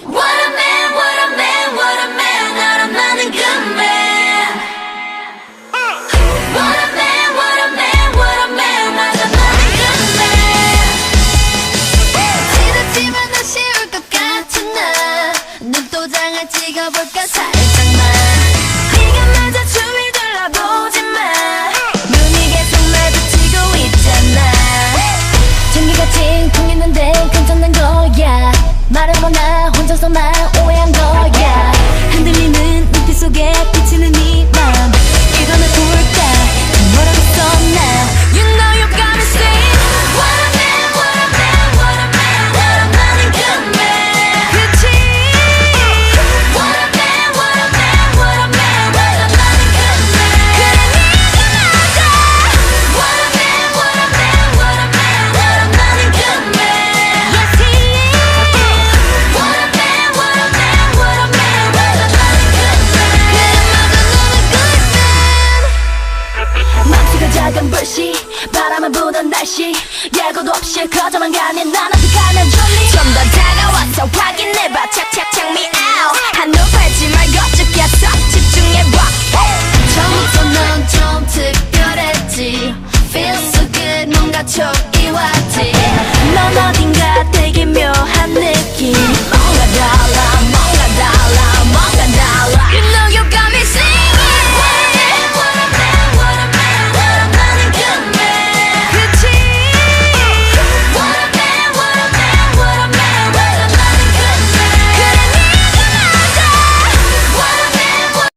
What a man, what a man, what a man. 나란 나는 good man. What a man, what a man, what a man. 나란 나는 good man. 지루지만 다시 올 것 같은 날 눈도장을 찍어볼까 살짝만. 네가 맞아 주위 둘러보지 마. 눈이 계속 마주치고 있잖아. 전기가 칭통 있는데 괜찮은 거야. 말해보나 혼자서만 오해한 거야. 흔들리는 눈빛 속에 비치는 네 맘. 이거는 볼까 뭐라고 썼나. You know you got me saying what a man, what a man, what a man. 나란 나는 good man. 그치. What a man, what a man, what a man. 나란 나는 good man. 그래 네가 맞아. What a man, what a man, what a man. 나란 나는 good man. Yes he is. What a man, what a man, what a man. 나란 나는 good man. 그래 맞아 너는 good man. 맘수가 작은 불씨 바람을 부던 날씨 예고도 없이 커져만 가니 난 어떡하면 좋니. 좀 더 다가와서 확인해봐. 착착 check me out. 한눈 팔지 말고 쭉 껴서 집중해봐.